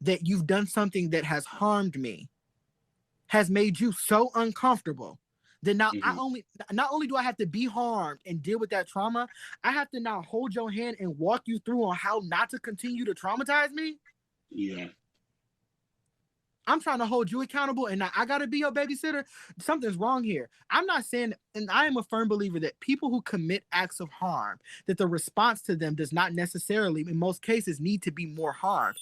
that you've done something that has harmed me, has made you so uncomfortable that now Mm-hmm. not only do I have to be harmed and deal with that trauma, I have to now hold your hand and walk you through on how not to continue to traumatize me. Yeah. I'm trying to hold you accountable and now I gotta be your babysitter. Something's wrong here. I'm not saying, and I am a firm believer that people who commit acts of harm, that the response to them does not necessarily, in most cases, need to be more harm.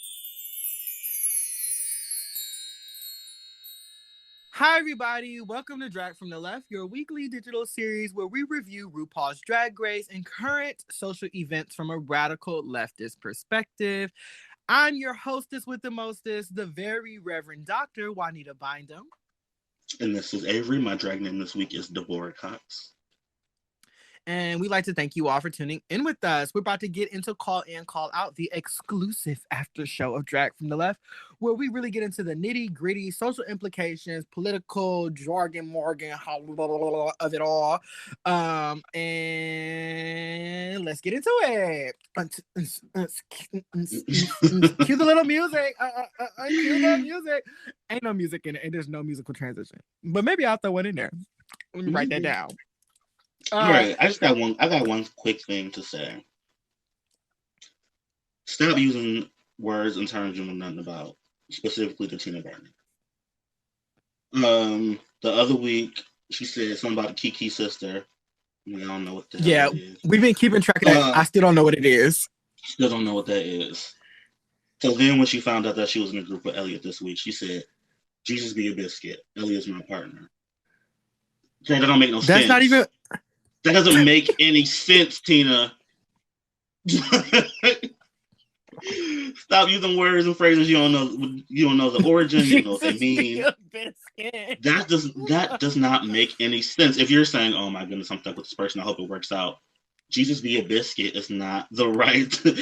Hi, everybody. Welcome to Drag from the Left, your weekly digital series where we review RuPaul's Drag Race and current social events from a radical leftist perspective. I'm your hostess with the mostest, the very Reverend Dr. Juanita Bind'Em. And this is Avery. My drag name this week is Deborah Cox. And we'd like to thank you all for tuning in with us. We're about to get into Call In, Call Out, the exclusive after show of Drag from the Left, where we really get into the nitty gritty social implications, political jargon, Morgan, of it all. And let's get into it. Cue the little music. Cue the music. Ain't no music in it, and there's no musical transition. But maybe I'll throw one in there. Let me write that down. All right, I got one quick thing to say. Stop using words and terms you know nothing about, specifically to Tina Burner. The other week she said something about the Kiki sister. I don't know what the hell it is. We've been keeping track of that. I still don't know what it is. Still don't know what that is. So then when she found out that she was in a group with Elliott this week, she said, "Jesus be a biscuit. Elliott's my partner." That don't make no sense. That's not even. That doesn't make any sense, Tina. Stop using words and phrases you don't know. You don't know the origin. You don't know what they mean. That does not make any sense. If you're saying, "Oh my goodness, I'm stuck with this person. I hope it works out," Jesus be a biscuit is not the right phrase.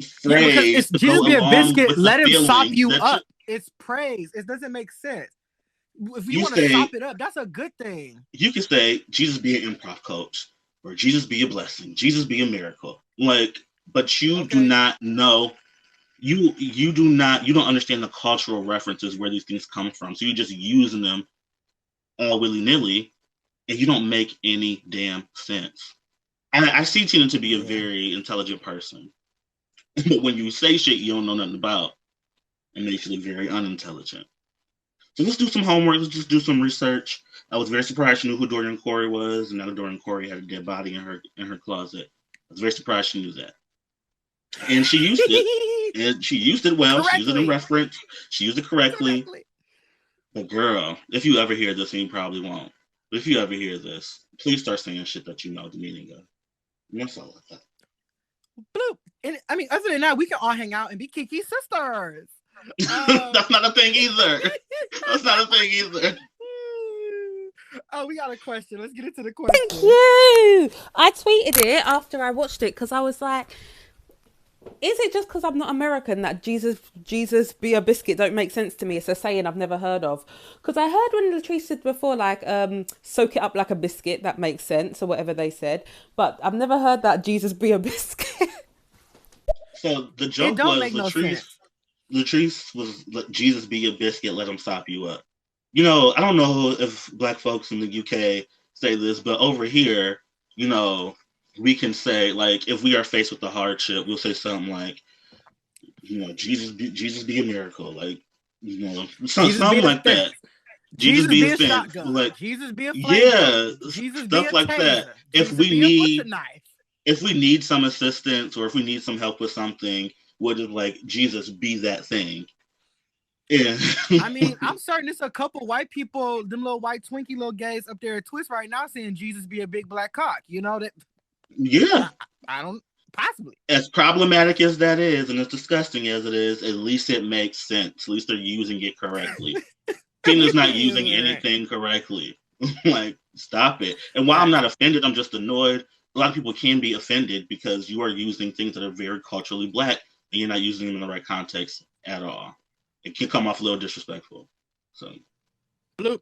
It's Jesus be a biscuit. Let him sop you up. It's praise. It doesn't make sense. If you want to sop it up, that's a good thing. You can say Jesus be an improv coach, or Jesus be a blessing, Jesus be a miracle. But you do not know. You don't understand the cultural references where these things come from. So you're just using them all willy-nilly, and you don't make any damn sense. And I see Tina to be a very intelligent person. But when you say shit you don't know nothing about, it makes you look very unintelligent. So let's do some homework. Let's just do some research. I was very surprised she knew who Dorian Corey was, and now Dorian Corey had a dead body in her closet. I was very surprised she knew that. And she used it. And she used it well. Correctly. She used it in reference. She used it correctly. But girl, if you ever hear this, and you probably won't, but if you ever hear this, please start saying shit that you know the meaning of. And that's all like that. Bloop. And I mean, other than that, we can all hang out and be Kiki sisters. That's not a thing either. That's not a thing either. Oh, we got a question. Let's get into the question. Thank you. I tweeted it after I watched it because I was like, is it just because I'm not American that Jesus be a biscuit don't make sense to me? It's a saying I've never heard of. Because I heard when Latrice said before, like, soak it up like a biscuit. That makes sense, or whatever they said. But I've never heard that Jesus be a biscuit. So the joke was Latrice was Jesus be a biscuit, let him sop you up. You know, I don't know if black folks in the UK say this, but over here, you know, we can say, like, if we are faced with a hardship, we'll say something like, you know, Jesus be a miracle, like, you know, something like that. Jesus be a shotgun, like, Jesus be a flame, Jesus stuff be a like taser. That. If we need some assistance or if we need some help with something, would it like Jesus be that thing? Yeah. I mean, I'm certain there's a couple white people, them little white Twinkie little gays up there at Twist right now saying Jesus be a big black cock. You know that? Yeah. I don't possibly. As problematic as that is, and as disgusting as it is, at least it makes sense. At least they're using it correctly. Tina's not using anything correctly. Like, stop it. And while I'm not offended, I'm just annoyed. A lot of people can be offended because you are using things that are very culturally black and you're not using them in the right context at all. It can come off a little disrespectful. So, bloop.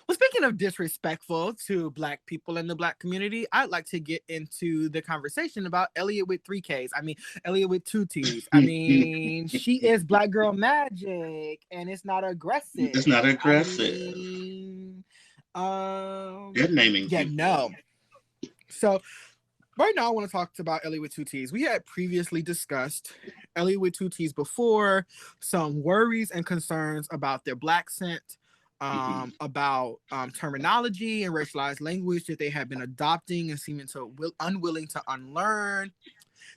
Well, speaking of disrespectful to Black people in the Black community, I'd like to get into the conversation about Elliott with 3 Ks. I mean, Elliott with 2 Ts. I mean, she is Black girl magic, and it's not aggressive. It's not aggressive. I mean, You're naming yeah, people. no. So right now, I want to talk about Elly with 2 Ts. We had previously discussed Elly with 2 Ts before, some worries and concerns about their Black scent, about terminology and racialized language that they have been adopting and seeming to unwilling to unlearn.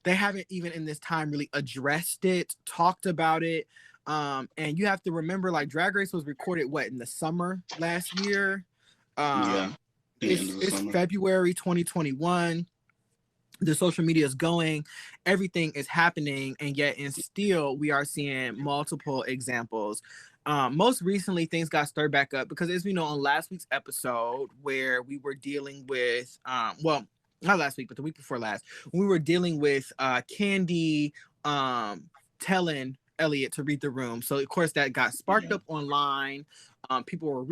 They haven't even in this time really addressed it, talked about it. And you have to remember, like, Drag Race was recorded, in the summer last year? It's February 2021. The social media is going, everything is happening, and yet and still we are seeing multiple examples. Most recently, things got stirred back up because, as we know, on last week's episode, where we were dealing with, not last week, but the week before last, we were dealing with Candy telling Elliott to read the room. So of course that got sparked up online. People were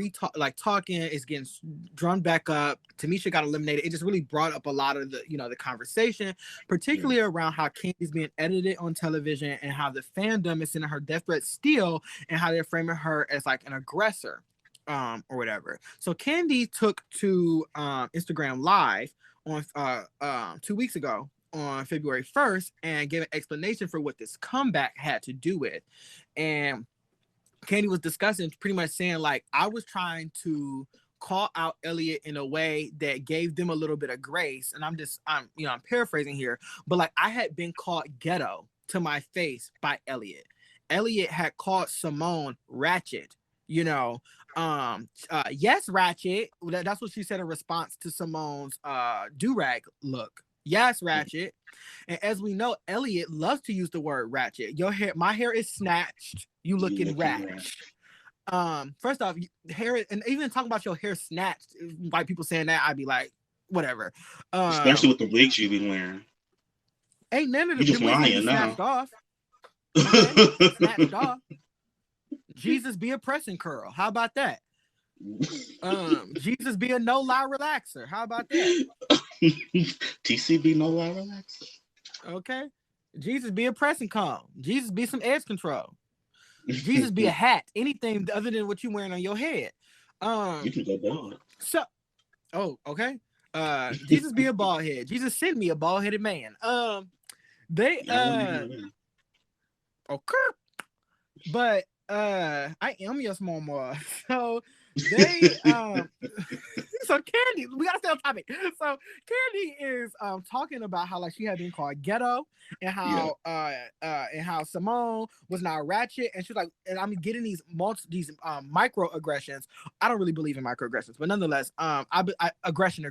talking. It's getting drawn back up. Tamisha got eliminated. It just really brought up a lot of the conversation, particularly around how Candy's being edited on television and how the fandom is sending her death threats still, and how they're framing her as like an aggressor, or whatever. So Candy took to Instagram Live on 2 weeks ago, on February 1st, and gave an explanation for what this comeback had to do with. And Candy was discussing, pretty much saying, like, I was trying to call out Elliott in a way that gave them a little bit of grace. And I'm paraphrasing here, but like, I had been called ghetto to my face by Elliott. Elliott had called Simone ratchet, yes, ratchet. That's what she said in response to Simone's do-rag look. Yes, ratchet. And as we know, Elliott loves to use the word ratchet. My hair is snatched. You looking ratchet. First off, hair, and even talking about your hair snatched, white people saying that, I'd be like, whatever. Especially with the wigs you be wearing. Ain't none of the just lying now. Snatched off. Okay? Snatched off. Jesus be a pressing curl. How about that? Jesus be a no lie relaxer. How about that? TCB no lie relaxer. Okay. Jesus be a pressing comb. Jesus be some edge control. Jesus be a hat. Anything other than what you wearing on your head. You can go bald. Okay. Jesus be a bald head. Jesus send me a bald headed man. Okay. But I am your small mom. So they so Candy, we gotta stay on topic. So Candy is talking about how, like, she had been called ghetto, and how Simone was not ratchet, and she's like, and I'm getting these microaggressions. I don't really believe in microaggressions, but nonetheless, aggression.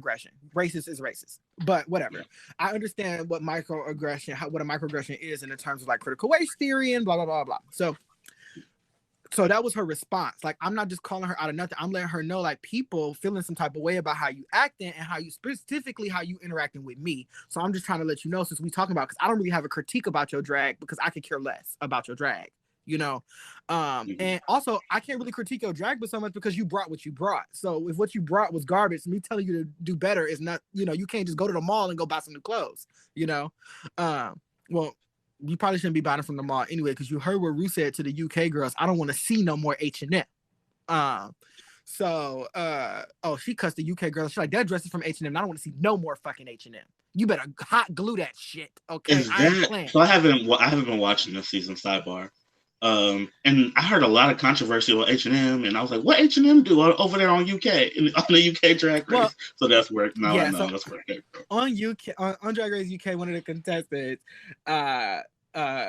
Racist is racist, but whatever. I understand what what a microaggression is in the terms of like critical race theory and blah blah blah blah. So that was her response. Like, I'm not just calling her out of nothing. I'm letting her know, like, people feeling some type of way about how you acting and how you interacting with me. So I'm just trying to let you know, since we talking about, because I don't really have a critique about your drag, because I could care less about your drag, And also, I can't really critique your drag but so much because you brought what you brought. So if what you brought was garbage, me telling you to do better is not, you can't just go to the mall and go buy some new clothes, Well, you probably shouldn't be buying from the mall anyway, because you heard what Ru said to the UK girls. I don't want to see no more H&M. She cussed the UK girls. She's like, that dress is from H&M. I don't want to see no more fucking H&M. You better hot glue that shit, okay? So I haven't been watching this season, sidebar. And I heard a lot of controversy about H&M, and I was like, what H&M do over there on the UK Drag Race? So that's where that's where it came from. On Drag Race UK, one of the contestants,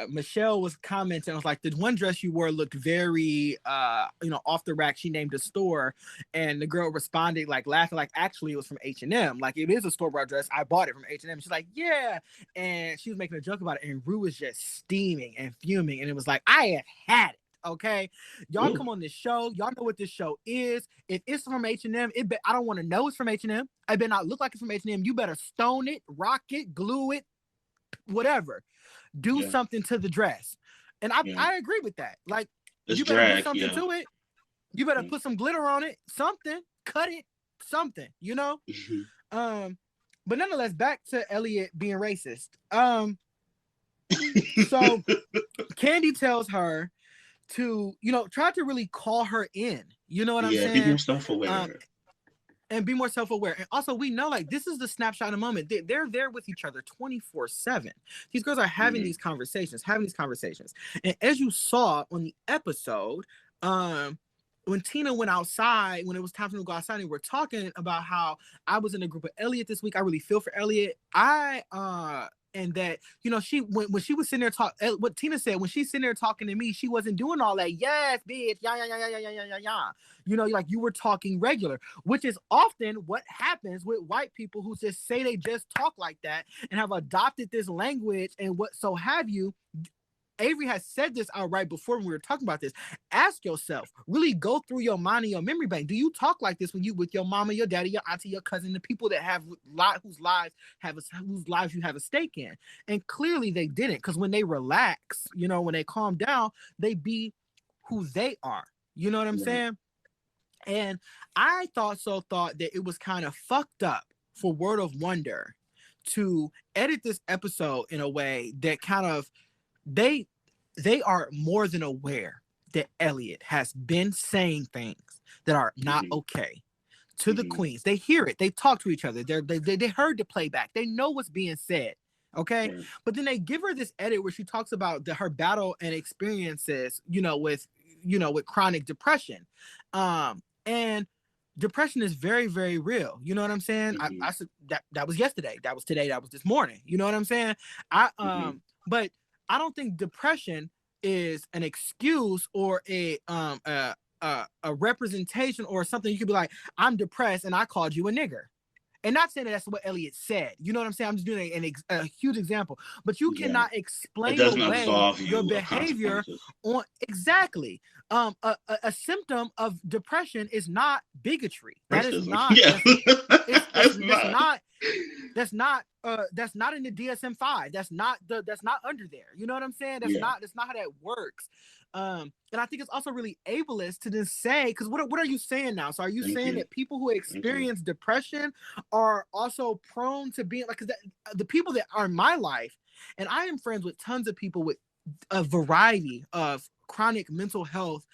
Michelle was commenting. I was like, the one dress you wore looked very off the rack. She named a store, and the girl responded like laughing, like, actually it was from H&M. Like, it is a store-bought dress. I bought it from H&M. She's like, yeah. And she was making a joke about it, and Ru was just steaming and fuming, and it was like, I have had it. Okay, y'all come on this show. Y'all know what this show is. If it's from H&M, I don't want to know it's from H&M. I better not look like it's from H&M. You better stone it, rock it, glue it, whatever. Do something to the dress. And I agree with that. Like, it's you better drag, do something to it. You better put some glitter on it, something, cut it, something, you know? But nonetheless, back to Elliott being racist. So Candy tells her to, try to really call her in. You know what I'm saying? Yeah, be more self-aware. And be more self-aware. And also, we know, like, this is the snapshot of the moment. They're there with each other 24/7. These girls are having these conversations. And as you saw on the episode, when Tina went outside, when it was time for them to go outside, and we're talking about how I was in a group with Elliott this week. I really feel for Elliott. And that, she when she was sitting there what Tina said, when she's sitting there talking to me, she wasn't doing all that. Yes, bitch. Yeah. Like you were talking regular, which is often what happens with white people who just say they just talk like that and have adopted this language and what so have you. Avery has said this outright before when we were talking about this. Ask yourself, really go through your mind and your memory bank. Do you talk like this when you with your mama, your daddy, your auntie, your cousin, the people that have whose lives you have a stake in? And clearly they didn't, because when they relax, when they calm down, they be who they are. You know what I'm saying? And I thought that it was kind of fucked up for Word of Wonder to edit this episode in a way that kind of they are more than aware that Elliott has been saying things that are not okay to the queens. They hear it. They talk to each other. They heard the playback. They know what's being said. Okay. But then they give her this edit where she talks about her battle and experiences, with chronic depression. And depression is very, very real. You know what I'm saying? I said that was yesterday. That was today. That was this morning. You know what I'm saying? But I don't think depression is an excuse or a representation or something. You could be like, I'm depressed and I called you a nigger. And not saying that that's what Elliott said. You know what I'm saying? I'm just doing a huge example. But you cannot explain away your behavior on exactly. A symptom of depression is not bigotry. That is not. That's not in the DSM-5. That's not under there. You know what I'm saying? That's not how that works. And I think it's also really ableist to just say, because what are you saying now? So are you saying that people who experience depression are also prone to being like, because the people that are in my life, and I am friends with tons of people with a variety of chronic mental health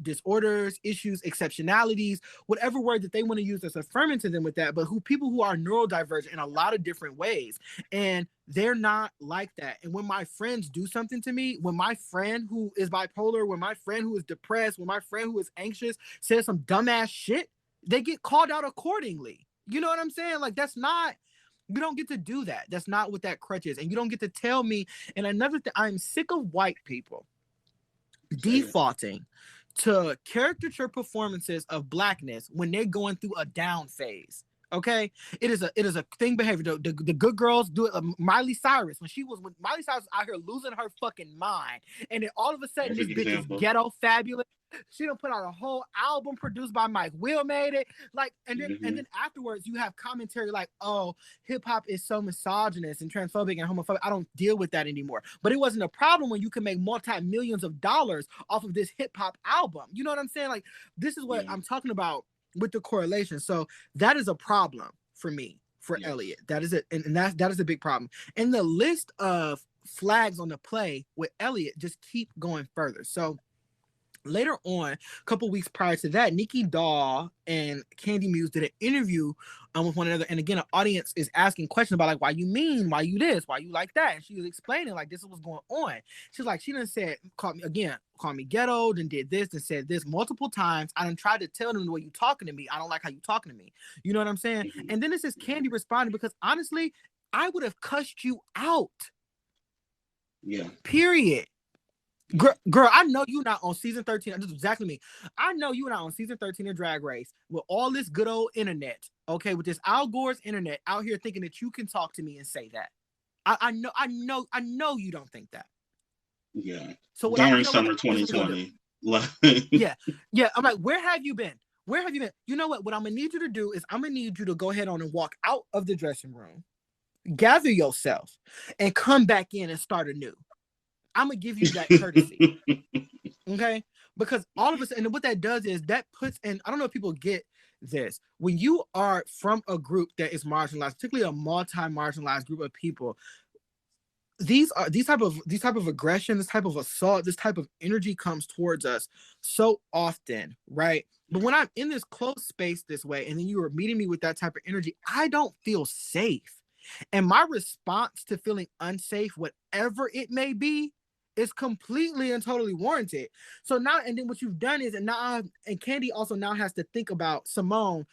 disorders, issues, exceptionalities, whatever word that they want to use that's affirming to them with that, but people who are neurodivergent in a lot of different ways, and they're not like that. And when my friends do something to me, when my friend who is bipolar, when my friend who is depressed, when my friend who is anxious says some dumbass shit, they get called out accordingly. You know what I'm saying? Like, that's not, you don't get to do that. That's not what that crutch is. And you don't get to tell me. And another thing, I'm sick of white people defaulting to caricature performances of blackness when they're going through a down phase. Okay, it is a thing behavior. The good girls do it. Miley Cyrus, when Miley Cyrus was out here losing her fucking mind, and then all of a sudden this bitch is ghetto fabulous. She done put out a whole album produced by Mike Will, made it like, and then afterwards you have commentary like, oh, hip hop is so misogynist and transphobic and homophobic. I don't deal with that anymore. But it wasn't a problem when you can make multi-millions of dollars off of this hip hop album. You know what I'm saying? Like, this is what I'm talking about with the correlation. So that is a problem for me, for Elliott. That is it, and that is a big problem. And the list of flags on the play with Elliott just keep going further. So later on, a couple weeks prior to that, Nikki Doll and Candy Muse did an interview with one another. And again, an audience is asking questions about like, why you mean, why you this, why you like that. And she was explaining like, this is what's going on. She's like, she done said, called me ghetto, then did this, and said this multiple times. I done tried to tell them the way you talking to me. I don't like how you talking to me. You know what I'm saying? And then this is Candy responding, because honestly, I would have cussed you out. Yeah. Period. Girl, I know you're not on season 13. This is exactly me. I know you're not on season 13 of Drag Race with all this good old internet, okay, with this Al Gore's internet out here thinking that you can talk to me and say that. I know you don't think that. Yeah. So during summer 2020. Yeah. I'm like, where have you been? Where have you been? You know what? What I'm gonna need you to do is I'm gonna need you to go ahead on and walk out of the dressing room, gather yourself, and come back in and start anew. I'm gonna give you that courtesy. Okay, because all of us, and what that does is that puts, and I don't know if people get this, when you are from a group that is marginalized, particularly a multi-marginalized group of people, these type of aggression, this type of assault, this type of energy comes towards us so often, right? But when I'm in this closed space this way, and then you are meeting me with that type of energy, I don't feel safe. And my response to feeling unsafe, whatever it may be, is completely and totally warranted. So now, and then what you've done is, and Candy also now has to think about Simone,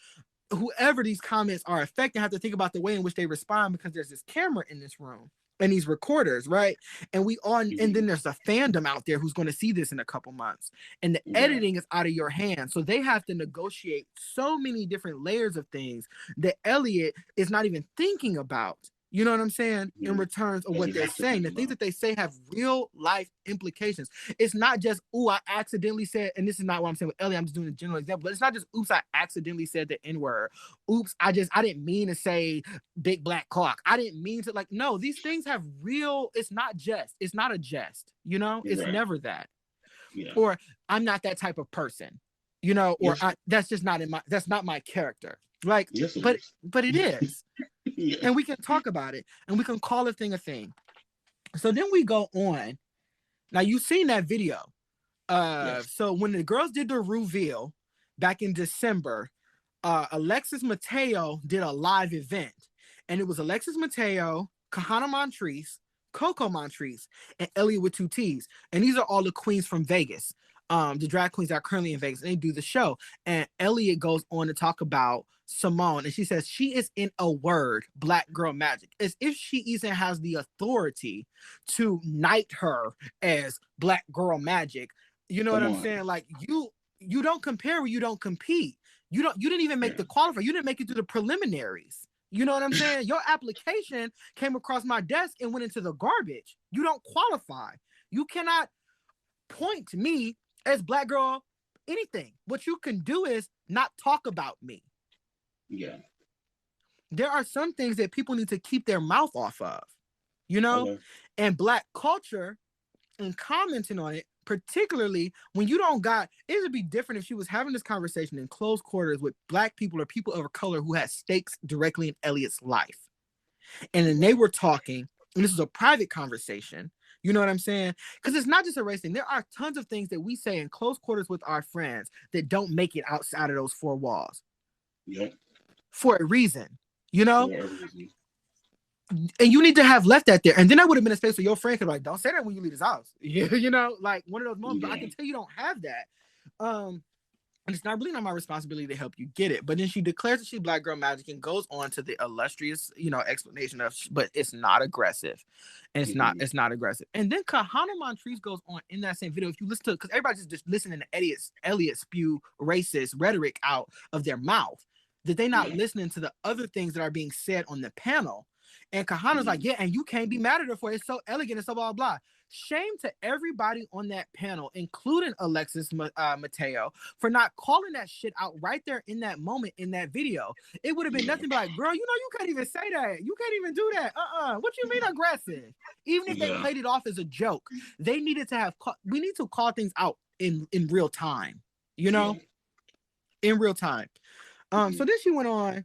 whoever these comments are affecting, have to think about the way in which they respond, because there's this camera in this room and these recorders, right? And and then there's a fandom out there who's going to see this in a couple months, and the editing is out of your hands. So they have to negotiate so many different layers of things that Elliott is not even thinking about. You know what I'm saying? In returns of what they're saying. The things that they say have real life implications. It's not just, ooh, I accidentally said, and this is not what I'm saying with Ellie, I'm just doing a general example, but it's not just, oops, I accidentally said the N-word. Oops, I didn't mean to say big black cock. I didn't mean to, like, no, these things have real, it's not a jest, you know? It's never that. Yeah. Or I'm not that type of person, you know, or that's not my character. Like, but it is. Yeah. And we can talk about it, and we can call a thing. So then we go on. Now, you've seen that video. So when the girls did the reveal back in December, Alexis Mateo did a live event, and it was Alexis Mateo, Kahana Montrese, Coco Montrese, and Elliott with 2 T's. And these are all the queens from Vegas, the drag queens that are currently in Vegas, and they do the show. And Elliott goes on to talk about Simone, and she says she is, in a word, black girl magic, as if she even has the authority to knight her as black girl magic. You know what I'm saying? Like, you don't compare where you don't compete. You didn't even make the qualifier. You didn't make it through the preliminaries. You know what I'm saying? Your application came across my desk and went into the garbage. You don't qualify. You cannot point to me as black girl anything. What you can do is not talk about me. Yeah. There are some things that people need to keep their mouth off of, you know? And black culture, and commenting on it, particularly when you don't got, it would be different if she was having this conversation in close quarters with black people or people of color who had stakes directly in Elliott's life. And then they were talking, and this was a private conversation. You know what I'm saying? Because it's not just a race thing. There are tons of things that we say in close quarters with our friends that don't make it outside of those 4 walls. Yep. For a reason, you know? And you need to have left that there. And then I would have been a space where your friend could, like, don't say that when you leave his house. You know, like one of those moments. But I can tell you don't have that. And it's really not my responsibility to help you get it. But then she declares that she's black girl magic and goes on to the illustrious, you know, explanation of, but it's not aggressive. And it's not aggressive. And then Kahana Montrese goes on in that same video. If you listen to, because everybody's just listening to Elliott spew racist rhetoric out of their mouth, that they not listening to the other things that are being said on the panel. And Kahana's like, yeah, and you can't be mad at her for it. It's so elegant and so blah, blah. Shame to everybody on that panel, including Alexis Mateo, for not calling that shit out right there in that moment in that video. It would have been nothing but like, girl, you know, you can't even say that. You can't even do that. What you mean aggressive? Even if they played it off as a joke, they needed to have, we need to call things out in real time, you know, in real time. So then she went on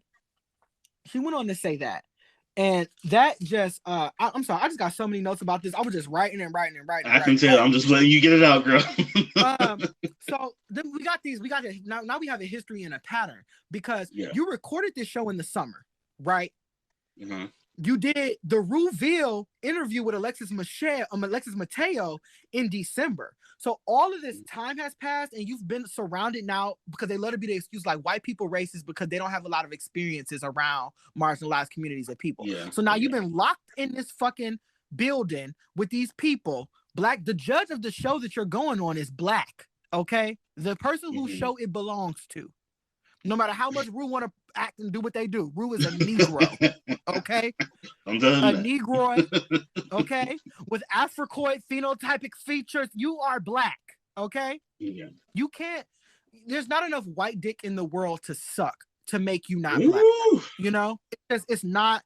to say that. And that just, I'm sorry, I just got so many notes about this. I was just writing. I can tell. I'm just letting you get it out, girl. So then now we have a history and a pattern, because you recorded this show in the summer, right? Mm-hmm. You did the reveal interview with Alexis Mateo in December. So all of this time has passed, and you've been surrounded now, because they love to be the excuse like white people racist because they don't have a lot of experiences around marginalized communities and people. Yeah. So now you've been locked in this fucking building with these people. Black, the judge of the show that you're going on is black. Okay, the person whose show it belongs to. No matter how much Rue want to act and do what they do, Rue is a Negro, okay? A Negroid, okay? With Africoid phenotypic features, you are black, okay? Yeah. You can't, there's not enough white dick in the world to suck to make you not black, you know? It's not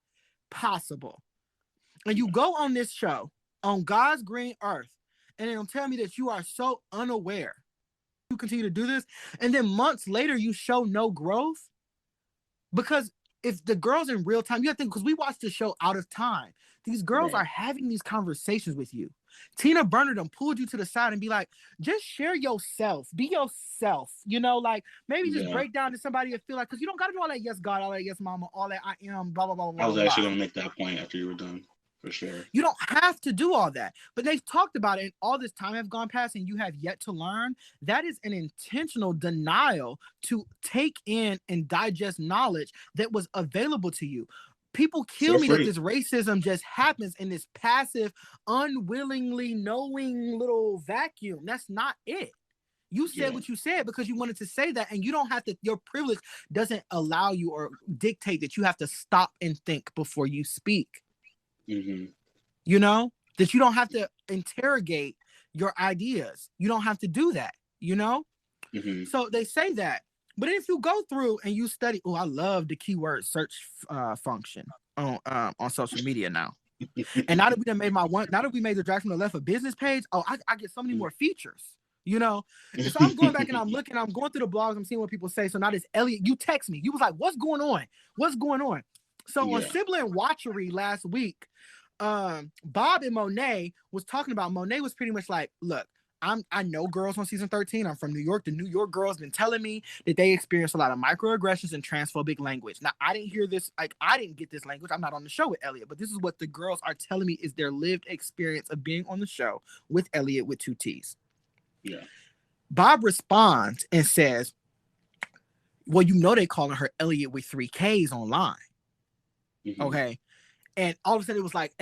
possible. And you go on this show, on God's green earth, and it'll tell me that you are so unaware you continue to do this? And then months later, you show no growth? Because if the girls in real time, you have to think, because we watched the show out of time. These girls are having these conversations with you. Tina Burner done pulled you to the side and be like, just share yourself. Be yourself. You know, like maybe just break down to somebody and feel like, because you don't got to do all that yes, God, all that yes, mama, all that I am, blah, blah, blah, blah. I was actually going to make that point after you were done. For sure. You don't have to do all that. But they've talked about it, and all this time have gone past and you have yet to learn. That is an intentional denial to take in and digest knowledge that was available to you. People kill me that this racism just happens in this passive, unwillingly knowing little vacuum. That's not it. You said what you said because you wanted to say that, and you don't have to, your privilege doesn't allow you or dictate that you have to stop and think before you speak. You know, that you don't have to interrogate your ideas. You don't have to do that, you know? So they say that. But if you go through and you study, I love the keyword search function on social media now. And now that we made the Drag from the Left a business page, I get so many more features, you know? And so I'm going back and I'm going through the blogs, I'm seeing what people say. So now this Elliott, you text me. You was like, what's going on? What's going on? So on Sibling Watchery last week, Bob and Monet was talking about, Monet was pretty much like, look, I know girls on season 13. I'm from New York. The New York girls been telling me that they experience a lot of microaggressions and transphobic language. Now, I didn't hear this. Like, I didn't get this language. I'm not on the show with Elliott, but this is what the girls are telling me is their lived experience of being on the show with Elliott with 2 T's. Yeah. Bob responds and says, well, you know, they calling her Elliott with 3 Ks online. Okay. And all of a sudden it was like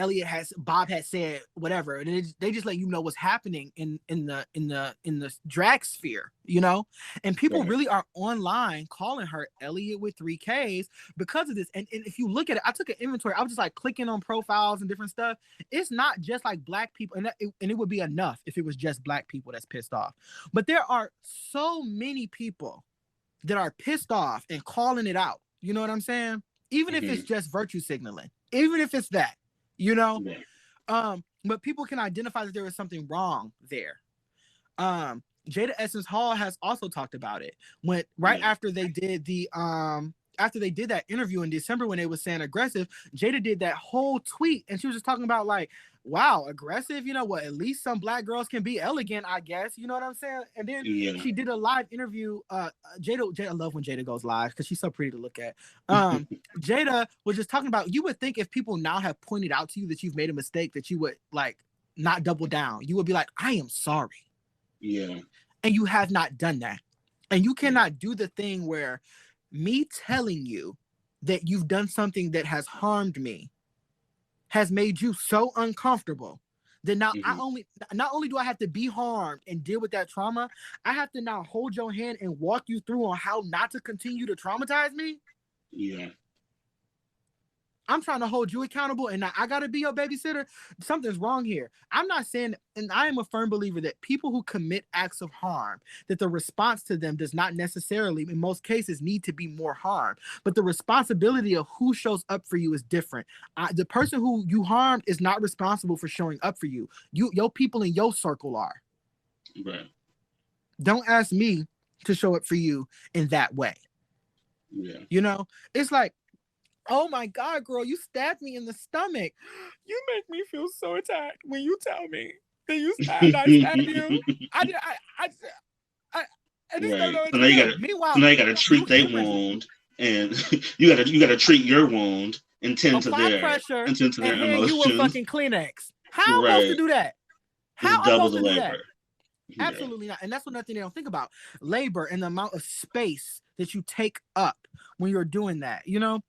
Bob had said whatever, and they just let you know what's happening in the drag sphere, you know. And people really are online calling her Elliott with 3 Ks because of this. And if you look at it, I took an inventory. I was just like clicking on profiles and different stuff. It's not just like black people, and it would be enough if it was just black people that's pissed off. But there are so many people that are pissed off and calling it out. You know what I'm saying? Even if it's just virtue signaling. Even if it's that, you know, but people can identify that there is something wrong there. Jada Essence Hall has also talked about it after they did that interview in December when they was saying aggressive. Jada did that whole tweet and she was just talking about like, wow, aggressive, you know what, at least some black girls can be elegant, I guess, you know what I'm saying? And then she did a live interview. Jada, I love when Jada goes live because she's so pretty to look at. Jada was just talking about, you would think if people now have pointed out to you that you've made a mistake that you would like not double down. You would be like, I am sorry. Yeah. And you have not done that. And you cannot do the thing where me telling you that you've done something that has harmed me has made you so uncomfortable that now not only do I have to be harmed and deal with that trauma, I have to now hold your hand and walk you through on how not to continue to traumatize me. Yeah. I'm trying to hold you accountable and now I gotta be your babysitter. Something's wrong here. I'm not saying, and I am a firm believer that people who commit acts of harm, that the response to them does not necessarily, in most cases, need to be more harm. But the responsibility of who shows up for you is different. The person who you harmed is not responsible for showing up for you. Your people in your circle are. Right. Don't ask me to show up for you in that way. Yeah. You know, it's like, oh my God, girl, you stabbed me in the stomach. You make me feel so attacked when you tell me that you stabbed you. I just don't know what to do. Meanwhile, now you gotta treat their wound, and you gotta treat your wound and tend to their emotions. You a fucking Kleenex. How am I supposed to do that? How am I supposed to do that? Yeah. Absolutely not. And that's another thing they don't think about. Labor and the amount of space that you take up when you're doing that, you know?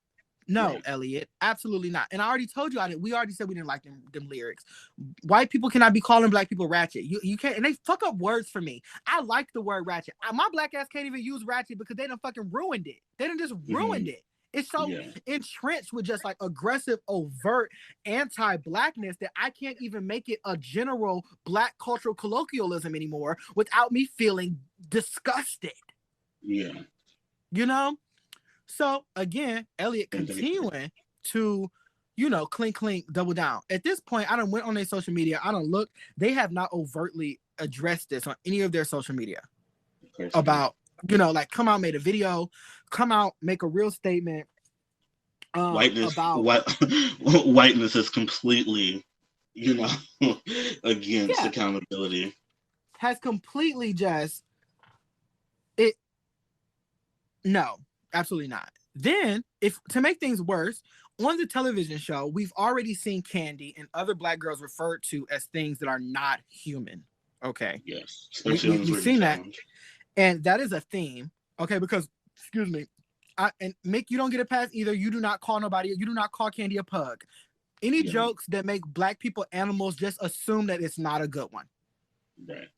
No, right. Elliott, absolutely not. And I already told you, we already said we didn't like them lyrics. White people cannot be calling black people ratchet. You can't, and they fuck up words for me. I like the word ratchet. My black ass can't even use ratchet because they done fucking ruined it. They done just ruined it. It's so entrenched with just like aggressive, overt anti-blackness that I can't even make it a general black cultural colloquialism anymore without me feeling disgusted. Yeah. You know? So again, Elliott continuing to, you know, clink, double down. At this point, I done went on their social media. I done looked. They have not overtly addressed this on any of their social media. about, like come out, made a video, come out, make a real statement. Whiteness is completely, against accountability. Has completely no, absolutely not. Then, if to make things worse, on the television show, we've already seen Candy and other Black girls referred to as things that are not human. Okay. Yes. We've seen that. And that is a theme. Okay, because, excuse me, and Mick, you don't get a pass either. You do not call Candy a pug. Any jokes that make Black people animals, just assume that it's not a good one. Right.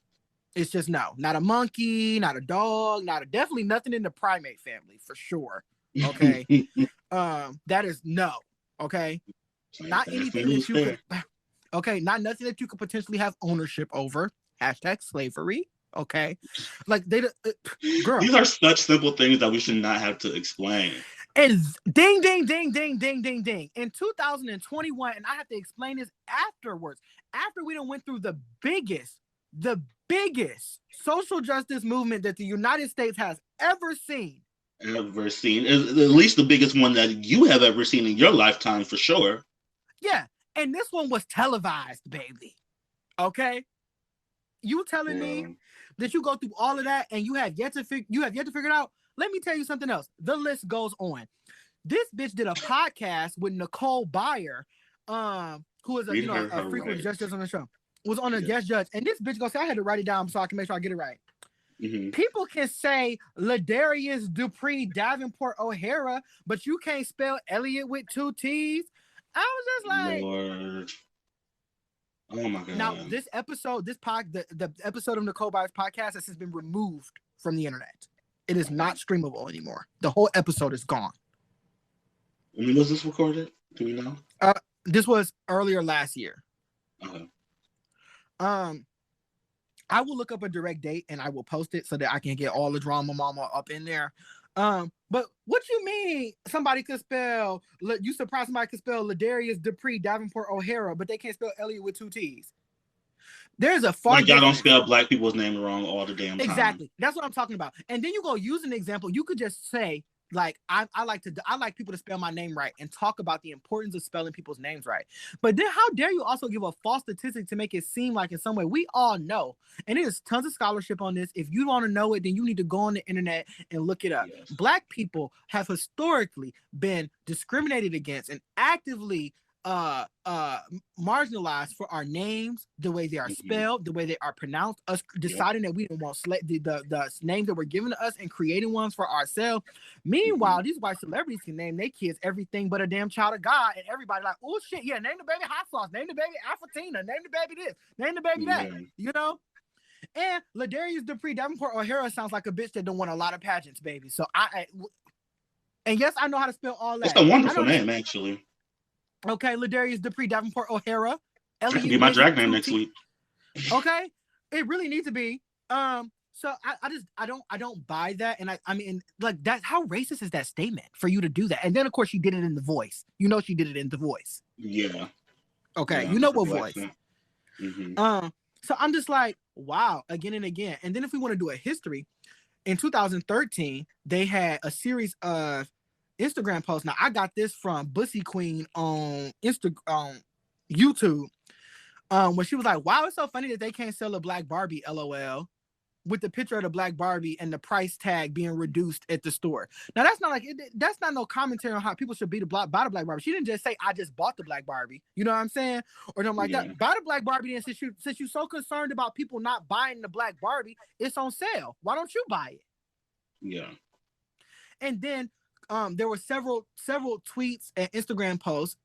It's just no. Not a monkey, not a dog, definitely nothing in the primate family, for sure. Okay. That is no. Okay. Not anything that you could. Okay. Not nothing that you could potentially have ownership over. #slavery. Okay. Like girl. These are such simple things that we should not have to explain. And ding, ding, ding, ding, ding, ding, ding. In 2021, and I have to explain this afterwards, after we done went through the biggest social justice movement that the United States has ever seen. At least the biggest one that you have ever seen in your lifetime, for sure. Yeah, and this one was televised, baby. Okay, you telling me that you go through all of that and you have yet to figure it out? Let me tell you something else. The list goes on. This bitch did a podcast with Nicole Byers, who is a frequent judge on the show. Was on a guest judge, and this bitch gonna say, I had to write it down so I can make sure I get it right. Mm-hmm. People can say Ladarius Dupree Davenport O'Hara, but you can't spell Elliott with 2 T's. I was just like, Lord. Oh my god! Now this episode, the episode of Nicole Byers' podcast has since been removed from the internet. It is not streamable anymore. The whole episode is gone. When was this recorded? Do we know? This was earlier last year. Okay. I will look up a direct date and I will post it so that I can get all the drama mama up in there. But what you mean somebody could spell, you surprised somebody could spell Ladarius Dupree Davenport O'Hara, but they can't spell Elliott with 2 T's? There's a far y'all don't spell Black people's name wrong all the damn time. Exactly. That's what I'm talking about. And then you go use an example. You could just say, like, I like people to spell my name right and talk about the importance of spelling people's names right. But then how dare you also give a false statistic to make it seem like in some way we all know. And there's tons of scholarship on this. If you want to know it, then you need to go on the internet and look it up. Yes. Black people have historically been discriminated against and actively marginalized for our names, the way they are spelled, the way they are pronounced, us deciding that we don't want the names that were given to us and creating ones for ourselves. Meanwhile, these white celebrities can name their kids everything but a damn child of God, and everybody like, oh shit, yeah, name the baby hot sauce, name the baby Alfretina, name the baby this, name the baby that, And Ladarius Dupree Davenport O'Hara sounds like a bitch that don't want a lot of pageants, baby. So and yes, I know how to spell all that. It's a wonderful name, actually. Okay, Ladarius Dupree Davenport O'Hara. That can be my drag name next week. Okay, it really needs to be. So I don't buy that, and I mean, like, that, how racist is that statement for you to do that? And then of course she did it in The Voice. She did it in The Voice. Yeah. Okay, yeah, what voice? So I'm just like, wow, again and again. And then if we want to do a history, in 2013 they had a series of Instagram post. Now I got this from Bussy Queen on YouTube, when she was like, wow, it's so funny that they can't sell a Black Barbie, LOL, with the picture of the Black Barbie and the price tag being reduced at the store. Now that's not that's not no commentary on how people should buy the Black Barbie. She didn't just say, I just bought the Black Barbie, you know what I'm saying, or something like that. Buy the Black Barbie, and since you're so concerned about people not buying the Black Barbie, it's on sale, why don't you buy it? Yeah. And then there were several tweets and Instagram posts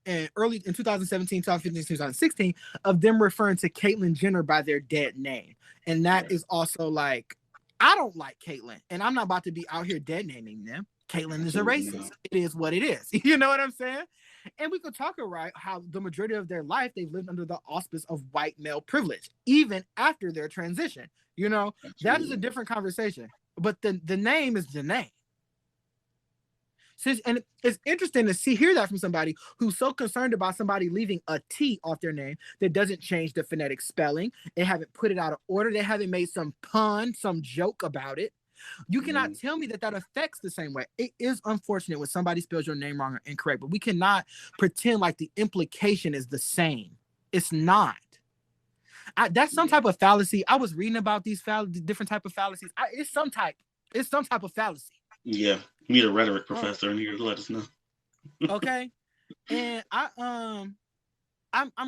in 2017, 2015, 2016 of them referring to Caitlyn Jenner by their dead name. And that is also like, I don't like Caitlyn, and I'm not about to be out here dead naming them. Caitlyn is a racist. It is what it is. You know what I'm saying? And we could talk about how the majority of their life they've lived under the auspice of white male privilege, even after their transition. That is a different conversation. But the name is the name. And it's interesting to hear that from somebody who's so concerned about somebody leaving a T off their name that doesn't change the phonetic spelling. They haven't put it out of order. They haven't made some pun, some joke about it. You cannot tell me that affects the same way. It is unfortunate when somebody spells your name wrong or incorrect, but we cannot pretend like the implication is the same. It's not. That's some type of fallacy. I was reading about these different type of fallacies. It's some type of fallacy. Yeah, meet a rhetoric professor in here to let us know. Okay, and I'm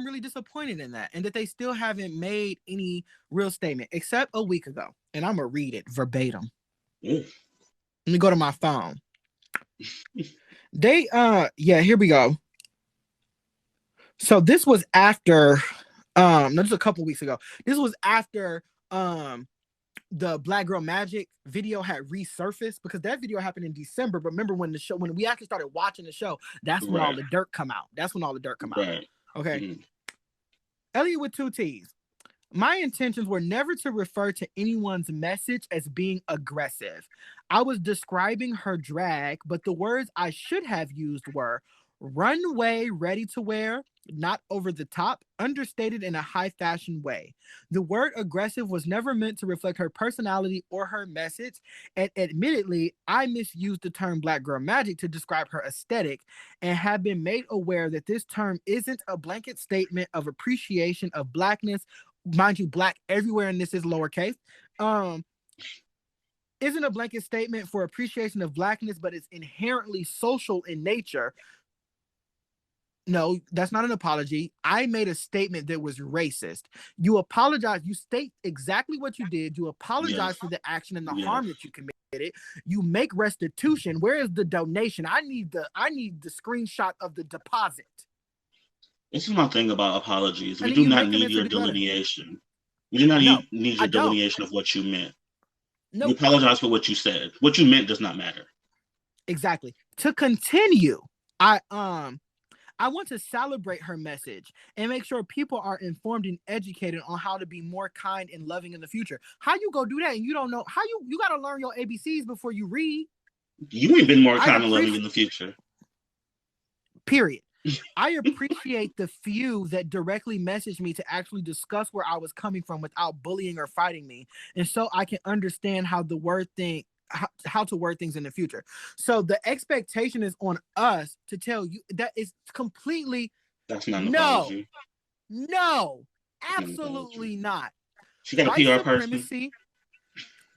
really disappointed in that, and that they still haven't made any real statement except a week ago. And I'm gonna read it verbatim. Let me go to my phone. Here we go. So this was after. This was a couple weeks ago. This was after the Black Girl Magic video had resurfaced, because that video happened in December. But remember when we actually started watching the show, that's when all the dirt come out. Okay. Mm-hmm. Elliott with 2 T's. My intentions were never to refer to anyone's message as being aggressive. I was describing her drag, but the words I should have used were runway ready to wear, not over the top, understated in a high fashion way. The word aggressive was never meant to reflect her personality or her message, and admittedly, I misused the term Black Girl Magic to describe her aesthetic, and have been made aware that this term isn't a blanket statement of appreciation of Blackness. Mind you, Black everywhere, and this is lowercase. Isn't a blanket statement for appreciation of Blackness, but it's inherently social in nature. No, that's not an apology. I made a statement that was racist. You apologize. You state exactly what you did. You apologize for the action and the harm that you committed. You make restitution. Where is the donation? I need the screenshot of the deposit. This is my thing about apologies. We do not need your delineation. We do not need your delineation of what you meant. No. You apologize for what you said. What you meant does not matter. Exactly. To continue, I want to celebrate her message and make sure people are informed and educated on how to be more kind and loving in the future. How you go do that and you don't know how you got to learn your ABCs before you read. You ain't been more kind and loving in the future. Period. I appreciate the few that directly messaged me to actually discuss where I was coming from without bullying or fighting me. And so I can understand how to word things in the future. So the expectation is on us to tell you that is completely that's not an apology. No, absolutely not. She got a PR person.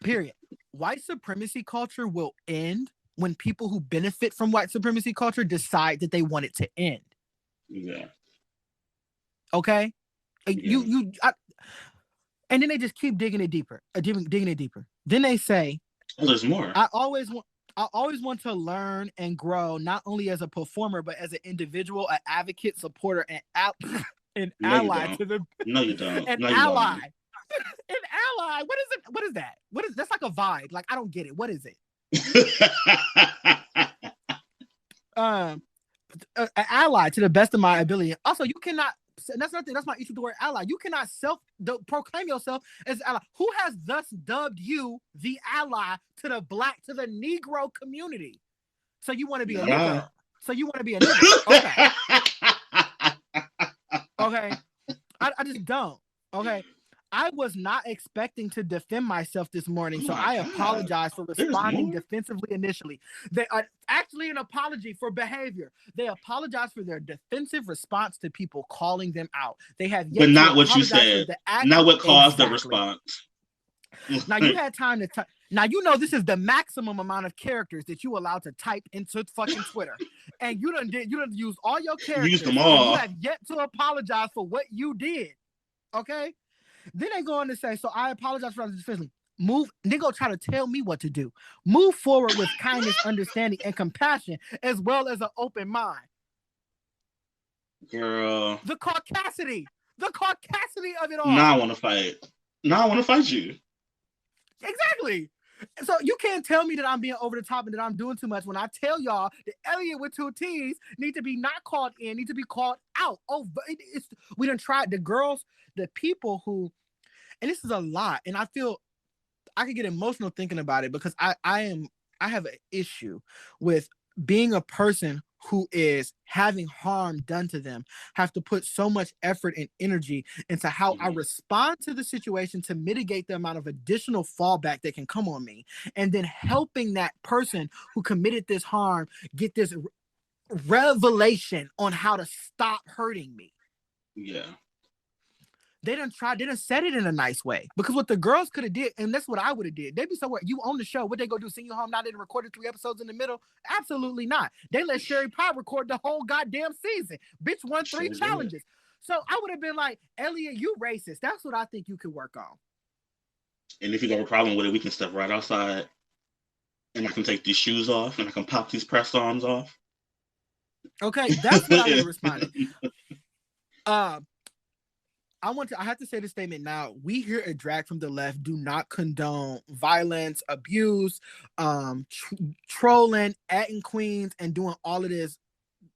Period. White supremacy culture will end when people who benefit from white supremacy culture decide that they want it to end. Yeah. Okay. Yeah. And then they just keep digging it deeper. Then they say, "Oh, there's more." I always want to learn and grow, not only as a performer but as an individual, an advocate, supporter, and ally to the. No, you don't. An ally. An ally. What is it? What is that? That's like a vibe. Like, I don't get it. What is it? An ally to the best of my ability. Also, you cannot. That's my issue with the word ally. You cannot proclaim yourself as ally. Who has thus dubbed you the ally to the Negro community? So you want to be a nigga? Okay. Okay. I just don't. Okay. I was not expecting to defend myself this morning, so I apologize for responding defensively initially. They are actually an apology for behavior. They apologize for their defensive response to people calling them out. They have yet but not what you said, not what caused the response. Now you had time to type. Now you know this is the maximum amount of characters that you allowed to type into fucking Twitter, and you done use all your characters. Use them all. You have yet to apologize for what you did. Okay. Then they go on to say, so I apologize for defensively. They go try to tell me what to do. Move forward with kindness, understanding, and compassion, as well as an open mind. Girl. The caucasity of it all. Now I want to fight. Now I want to fight you. Exactly. So you can't tell me that I'm being over the top and that I'm doing too much when I tell y'all that Elliott with 2 T's need to be not called in, need to be called out. Oh, we done tried. The girls, the people who, and this is a lot, and I feel I could get emotional thinking about it because I have an issue with being a person who is having harm done to them have to put so much effort and energy into how I respond to the situation to mitigate the amount of additional fallback that can come on me, and then helping that person who committed this harm get this revelation on how to stop hurting me. Yeah. They didn't set it in a nice way, because what the girls could have did, and that's what I would have did. They'd be somewhere, you on the show, what they go do, sing you home? Now they recorded 3 episodes in the middle? Absolutely not. They let Sherry Pie record the whole goddamn season. Bitch won 3 challenges. So I would have been like, Elliott, you racist. That's what I think you could work on. And if you got a problem with it, we can step right outside, and I can take these shoes off, and I can pop these press arms off. Okay, that's what I would have responded. I have to say this statement now. We here at Drag from the Left do not condone violence, abuse, trolling, atting queens, and doing all of this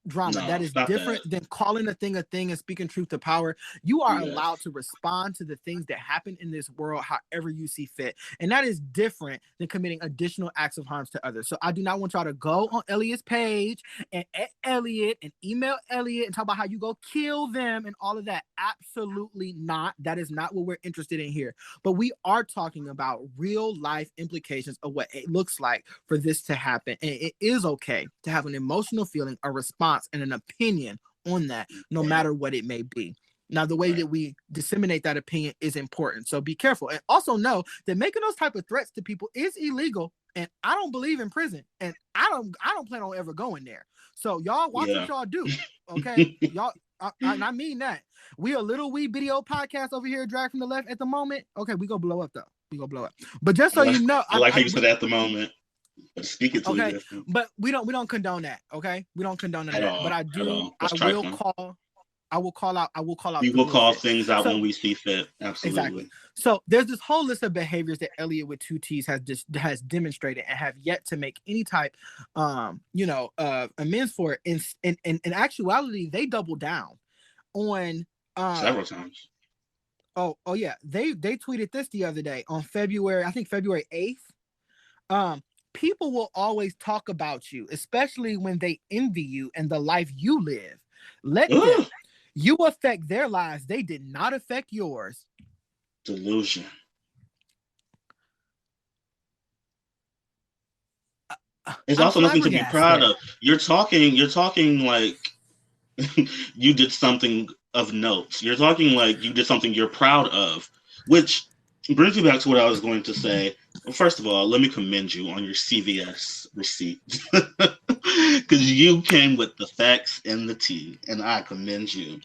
drama. No, that is different than calling a thing and speaking truth to power. You are allowed to respond to the things that happen in this world however you see fit. And that is different than committing additional acts of harm to others. So I do not want y'all to go on Elliott's page and at Elliott and email Elliott and talk about how you go kill them and all of that. Absolutely not. That is not what we're interested in here. But we are talking about real life implications of what it looks like for this to happen. And it is okay to have an emotional feeling, a response, and an opinion on that, no matter what it may be. Now, the way that we disseminate that opinion is important. So be careful. And also know that making those type of threats to people is illegal. And I don't believe in prison. And I don't plan on ever going there. So y'all watch what y'all do. Okay. Y'all, I mean that. We a little wee video podcast over here, Drag from the Left at the moment. Okay, we gonna blow up though. We gonna blow up. But just so you know, I like how you said at the moment. Speak it to me. Okay, but we don't condone that. Okay, we don't condone that. But I do. I will call out. We will call things out when we see fit. Absolutely. Exactly. So there's this whole list of behaviors that Elliott with 2 T's has demonstrated and have yet to make any type, amends for it. In actuality, they double down on several times. Oh yeah. They tweeted this the other day on February 8th. People will always talk about you, especially when they envy you and the life you live. Let them. You affect their lives. They did not affect yours. Delusion. It's also nothing to be proud of. You're talking like you did something of note. You're talking like you did something you're proud of, which brings me back to what I was going to say. Well, first of all, let me commend you on your CVS receipt, because you came with the facts and the tea, and I commend you.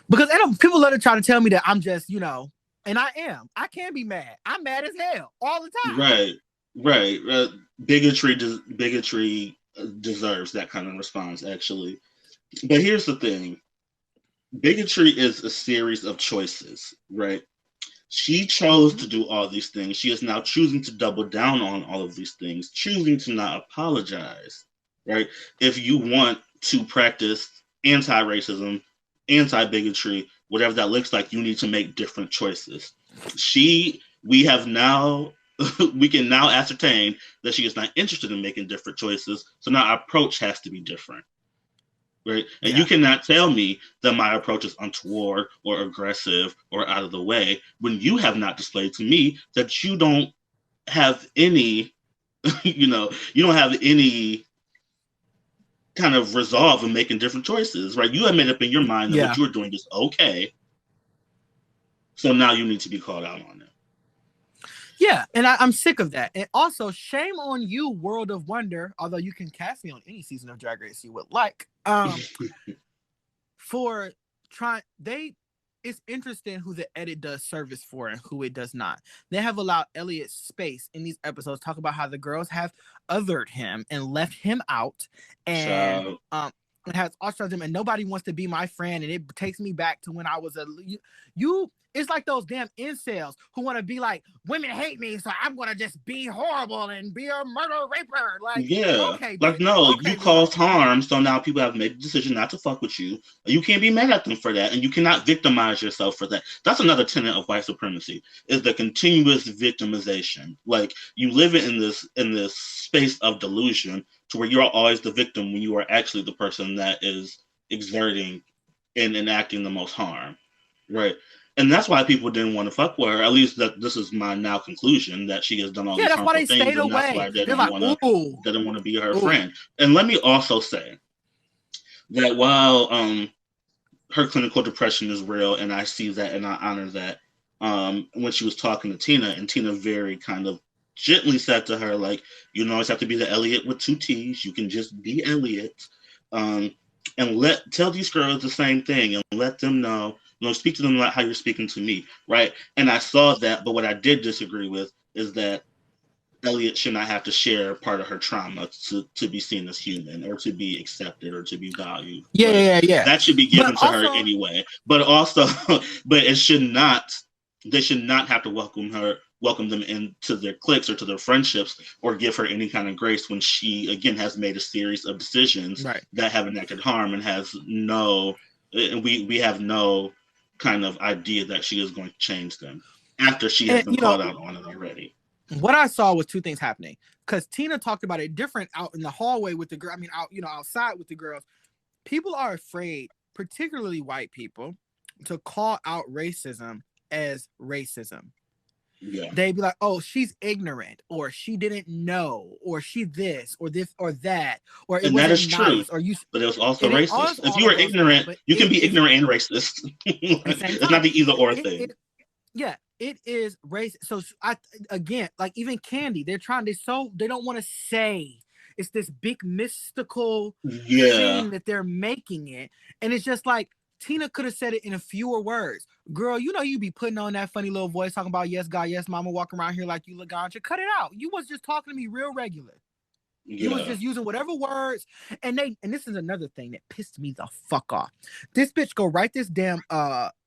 Because people love to try to tell me that I'm just, and I am. I can be mad. I'm mad as hell all the time. Right. Bigotry deserves that kind of response, actually. But here's the thing. Bigotry is a series of choices, right? She chose to do all these things. She is now choosing to double down on all of these things, choosing to not apologize, right? If you want to practice anti-racism, anti-bigotry, whatever that looks like, you need to make different choices. We can now ascertain that she is not interested in making different choices. So now our approach has to be different. Right. And you cannot tell me that my approach is untoward or aggressive or out of the way when you have not displayed to me that you don't have any, you don't have any kind of resolve in making different choices, right? You have made up in your mind that what you are doing is okay. So now you need to be called out on it. Yeah, and I'm sick of that. And also, shame on you, World of Wonder, although you can cast me on any season of Drag Race you would like. For trying, it's interesting who the edit does service for and who it does not. They have allowed Elliott space in these episodes, talk about how the girls have othered him and left him out, and it has ostracized him, and nobody wants to be my friend, and it takes me back to when I was It's like those damn incels who want to be like, women hate me, so I'm gonna just be horrible and be a murder raper. Like, yeah, okay, like bitch. no, Okay, you caused harm, so now people have made the decision not to fuck with you. You can't be mad at them for that, and you cannot victimize yourself for that. That's another tenet of white supremacy: is the continuous victimization. Like you live in this space of delusion to where you're always the victim when you are actually the person that is exerting and enacting the most harm, right? And that's why people didn't want to fuck with her. At least this is my now conclusion, that she has done all yeah, these that's why harmful they things, stayed and that's why away. they They're didn't like, want to be her ooh. friend. And let me also say that while her clinical depression is real, and I see that and I honor that, when she was talking to Tina, and Tina very kind of gently said to her, like, you don't always have to be the Elliott with 2 T's. You can just be Elliott. And tell these girls the same thing, and let them know, speak to them like how you're speaking to me, right? And I saw that, but what I did disagree with is that Elliott should not have to share part of her trauma to be seen as human, or to be accepted, or to be valued. Yeah. That should be given to her anyway. But also, but it should not. They should not have to welcome them into their cliques or to their friendships, or give her any kind of grace when she again has made a series of decisions that have enacted harm, and has no. We have no kind of idea that she is going to change them after she has been called out on it already. What I saw was 2 things happening, because Tina talked about it different out in the hallway with the girl. I mean, outside with the girls. People are afraid, particularly white people, to call out racism as racism. Yeah. They'd be like, oh, she's ignorant, or she didn't know, or she this or that, or it and wasn't that is nice, true. or you. But it was also racist. If you were ignorant, you can be ignorant and racist. It's not the either or thing. It is racist. So again, like even Candy, they don't want to say. It's this big mystical thing that they're making it, and it's just like Tina could have said it in a fewer words. Girl, you be putting on that funny little voice talking about yes God, yes mama, walking around here like you Laganja. Cut it out. You was just talking to me real regular. You was just using whatever words, and this is another thing that pissed me the fuck off. This bitch go write this damn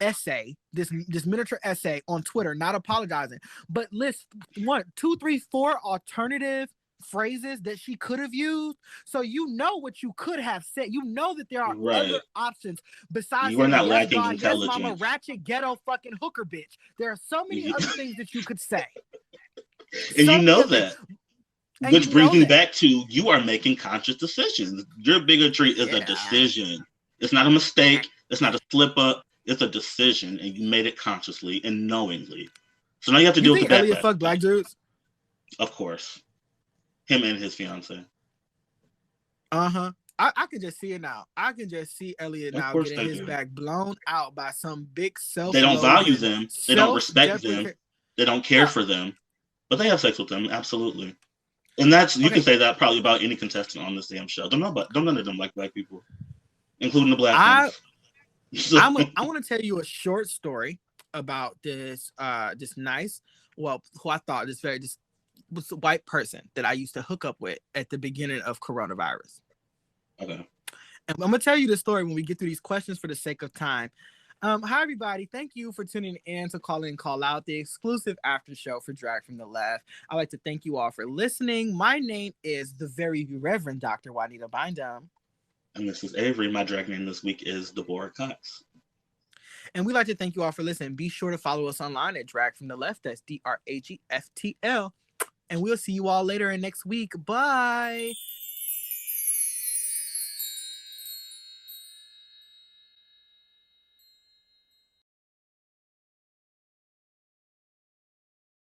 essay, this miniature essay on Twitter, not apologizing, but list 1, 2, 3, 4 alternative phrases that she could have used. So what you could have said. That there are other options besides you are not yes, lacking God, intelligence. Yes, mama, ratchet, ghetto, fucking hooker bitch. There are so many other things that you could say. And that. Which brings me back to, you are making conscious decisions. Your bigotry is a decision. It's not a mistake. It's not a slip up. It's a decision, and you made it consciously and knowingly. So now you have to deal with the backlash. Elliott fuck black dudes? Of course. Him and his fiance. I can just see it now. I can just see Elliott now getting his back blown out by some big self. They don't value them. They don't respect them. They don't care for them. But they have sex with them, absolutely. And you can say that probably about any contestant on this damn show. Don't none of them like black people, including the black ones. I want to tell you a short story about this nice, who I thought was a white person that I used to hook up with at the beginning of coronavirus. Okay. And I'm gonna tell you the story when we get through these questions for the sake of time. Hi everybody, thank you for tuning in to Call In Call Out, the exclusive after show for Drag from the Left. I'd like to thank you all for listening. My name is the very Reverend Dr. Juanita Bind'Em. And this is Avery. My drag name this week is Deborah Cox. And we'd like to thank you all for listening. Be sure to follow us online at Drag from the Left. That's DRAGFTL. And we'll see you all later in next week. Bye.